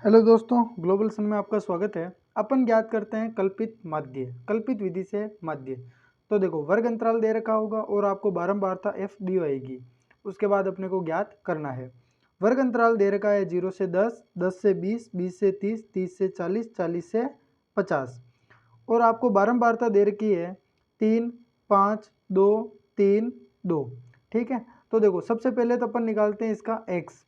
Hello दोस्तों, global सन में आपका स्वागत है। अपन ज्ञात करते हैं कल्पित माध्य, कल्पित विधि से माध्य। तो देखो, वर्ग अंतराल दे रखा होगा और आपको बारंबारता f दी होगी। उसके बाद अपने को ज्ञात करना है। वर्ग अंतराल दे रखा है 0 से 10, 10 से 20, 20 से 30, 30 से 40, 40 से 50। और आपको बारंबारता दे रखी है 3, 5, 2, 3, 2। ठीक है, तो देखो सबसे पहले तो अपन निकालते हैं इसका x।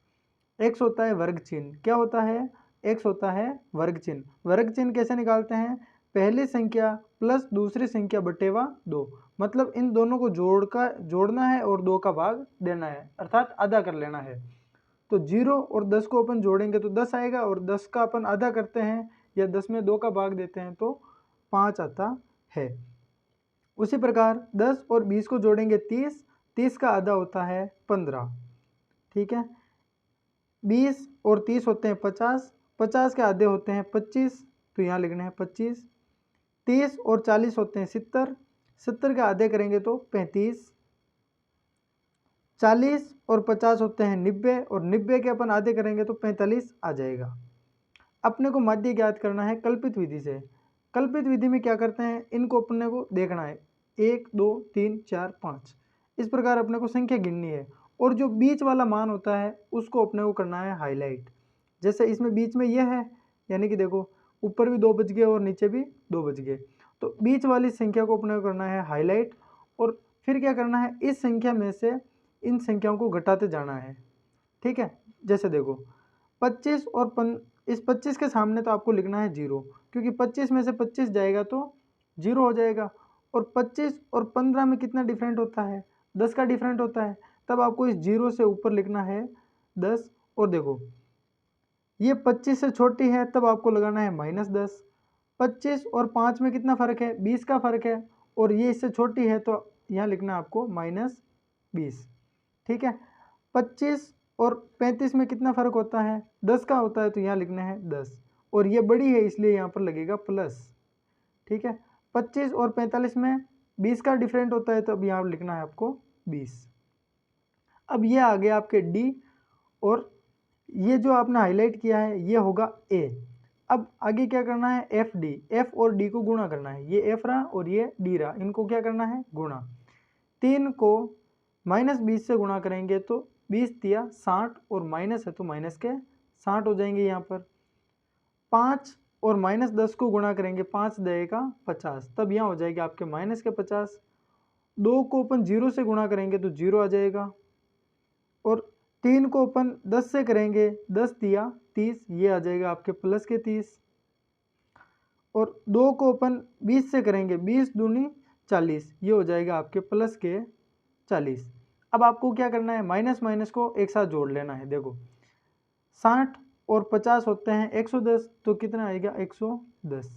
x होता है वर्ग चिन्ह। क्या होता है? x होता है वर्ग चिन्ह। वर्ग चिन्ह कैसे निकालते हैं? पहली संख्या प्लस दूसरी संख्या बटेवा 2। मतलब इन दोनों को जोड़ना है और 2 का भाग देना है, अर्थात आधा कर लेना है। तो 0 और 10 को अपन जोड़ेंगे तो 10 आएगा, और 10 का अपन आधा करते हैं या 10 में 2 का भाग देते हैं तो 5 आता है। उसी प्रकार 10 और 20 को जोड़ेंगे 30, 30 का आधा होता है 15। ठीक है, 20 और 30 होते हैं 50, 50 के आधे होते हैं 25, तो यहाँ लिखना है 25। 30 और 40 होते हैं 70, 70 के आधे करेंगे तो 35। 40 और 50 होते हैं 90, और 90 के अपन आधे करेंगे तो 45 आ जाएगा। अपने को माध्य ज्ञात करना है कल्पित विधि से। कल्पित विधि में क्या करते हैं, इनको अपने को देखना है 1, 2, 3, 4, 5, इस प्रकार अपने को संख्या गिननी है। और जो बीच वाला मान होता है उसको अपने को करना है हाईलाइट। जैसे इसमें बीच में यह है, यानी कि देखो ऊपर भी 2 बच गए और नीचे भी 2 बच गए, तो बीच वाली संख्या को अपने को करना है हाईलाइट। और फिर क्या करना है, इस संख्या में से इन संख्याओं को घटाते जाना है। ठीक है, जैसे देखो 25 और इस 25 के सामने तो आपको लिखना है 0, क्योंकि 25 में से 25 जाएगा तो 0 हो जाएगा। और 25 और 15 में कितना डिफरेंट होता है? 10 का डिफरेंट होता है। तब आपको इस 0 से ऊपर लिखना है 10। और देखो ये 25 से छोटी है, तब आपको लगाना है -10। 25 और 5 में कितना फ़र्क है? 20 का फ़र्क है, और ये इससे छोटी है तो यहाँ लिखना है आपको -20। ठीक है, 25 और 35 में कितना फ़र्क होता है? 10 का होता है, तो यहाँ लिखना है 10, और ये बड़ी है इसलिए यहाँ पर लगेगा प्लस। ठीक है, 25 और 45 में 20 का डिफरेंट होता है, तो अब यहाँ लिखना है आपको 20। अब ये आ गया आपके डी, और ये जो आपने हाईलाइट किया है ये होगा ए। अब आगे क्या करना है, एफ डी, एफ और डी को गुणा करना है। ये एफ रहा और ये डी रहा, इनको क्या करना है, गुणा। 3 को -20 से गुणा करेंगे तो 20 दिया 60, और माइनस है तो माइनस के 60 हो जाएंगे यहाँ पर। 5 और -10 को गुणा करेंगे, 5 देगा 50, तब यहाँ हो जाएगा आपके माइनस के 50। 2 को अपन 0 से गुणा करेंगे तो 0 आ जाएगा, और 3 को अपन 10 से करेंगे, 10 दिया 30, ये आ जाएगा आपके प्लस के 30। और 2 को अपन 20 से करेंगे, 20 दूनी 40, ये हो जाएगा आपके प्लस के 40। अब आपको क्या करना है, माइनस माइनस को एक साथ जोड़ लेना है। देखो 60 और 50 होते हैं 110, तो कितना आएगा 110।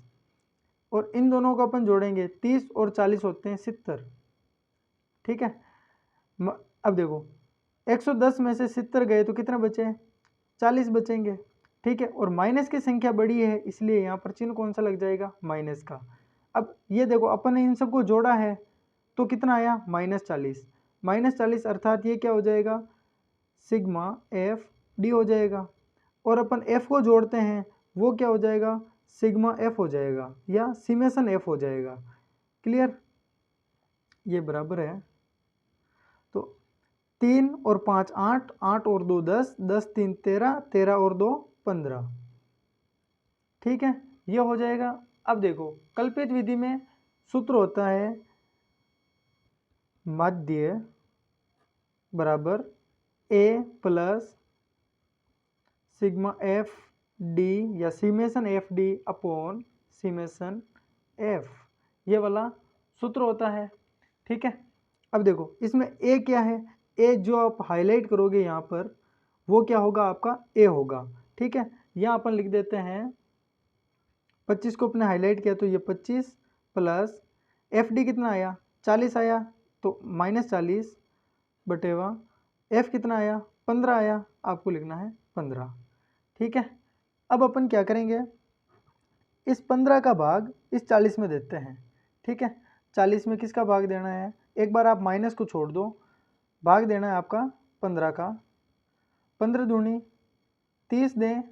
और इन दोनों को अपन जोड़ेंगे, 30 और 40 होते हैं 70। ठीक है, अब देखो 110 में से 70 गए तो कितना बचे, 40 बचेंगे। ठीक है, और माइनस की संख्या बड़ी है इसलिए यहाँ पर चिन्ह कौन सा लग जाएगा, माइनस का। अब ये देखो अपन ने इन सबको जोड़ा है तो कितना आया, -40। -40 अर्थात ये क्या हो जाएगा, सिग्मा एफ डी हो जाएगा। और अपन एफ को जोड़ते हैं, वो क्या हो जाएगा, सिग्मा एफ हो जाएगा, या सिमेशन एफ हो जाएगा। क्लियर, ये बराबर है। तो 3 और 5 8, 8 और 2 10, 10 3 13, 13 और 2 15। ठीक है, ये हो जाएगा। अब देखो कल्पित विधि में सूत्र होता है माध्य बराबर ए प्लस सिग्मा एफ डी, या सिमेशन एफ डी अपॉन सिमेशन एफ, ये वाला सूत्र होता है। ठीक है, अब देखो इसमें ए क्या है, ए जो आप हाईलाइट करोगे यहाँ पर वो क्या होगा, आपका ए होगा। ठीक है, यहाँ अपन लिख देते हैं 25 को अपने हाईलाइट किया तो ये 25 प्लस एफ डी कितना आया, 40 आया, तो -40 बटेवा एफ कितना आया, 15 आया, आपको लिखना है 15। ठीक है, अब अपन क्या करेंगे, इस 15 का भाग इस 40 में देते हैं। ठीक है, 40 में किसका भाग देना है, एक बार आप माइनस को छोड़ दो, भाग देना है आपका 15 का। 15 दूनी 30 दें,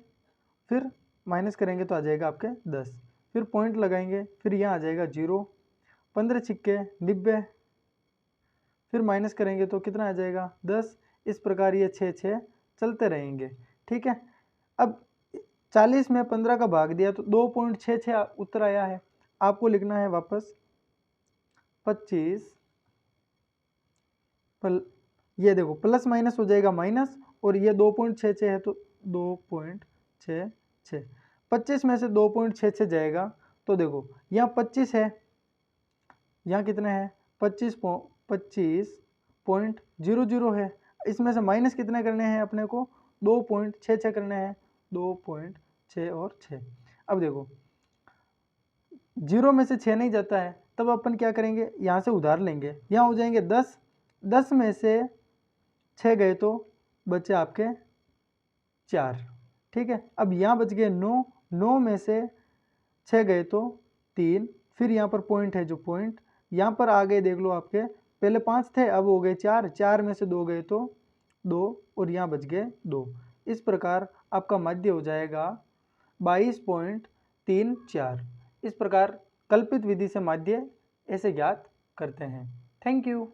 फिर माइनस करेंगे तो आ जाएगा आपके 10, फिर पॉइंट लगाएंगे, फिर यहाँ आ जाएगा 0, 15 छिक्के 90, फिर माइनस करेंगे तो कितना आ जाएगा 10। इस प्रकार ये 6 6 चलते रहेंगे। ठीक है, अब 40 में 15 का भाग दिया तो 2.66 उत्तर आया है। आपको लिखना है वापस 25 ये देखो प्लस माइनस हो जाएगा माइनस, और ये 2.66 है तो 2.66, 25 में से 2.66 जाएगा तो देखो यहाँ 25 है, यहाँ कितने हैं 25.00 है, इसमें से माइनस कितने करने हैं अपने को 2.66 करने हैं, 2.6 और 6। अब देखो 0 में से 6 नहीं जाता है, तब अपन क्या करेंगे यहाँ से उधार लेंगे, यहाँ हो जाएंगे 10, 10 में से 6 गए तो बचे आपके 4। ठीक है, अब यहाँ बच गए 9, 9 में से 6 गए तो 3, फिर यहाँ पर पॉइंट है जो पॉइंट, यहाँ पर आ गए देख लो आपके पहले 5 थे अब हो गए 4, 4 में से 2 गए तो 2, और यहाँ बच गए 2। इस प्रकार आपका मध्य हो जाएगा 22.34। इस प्रकार कल्पित विधि से माध्य ऐसे ज्ञात करते हैं। Thank you.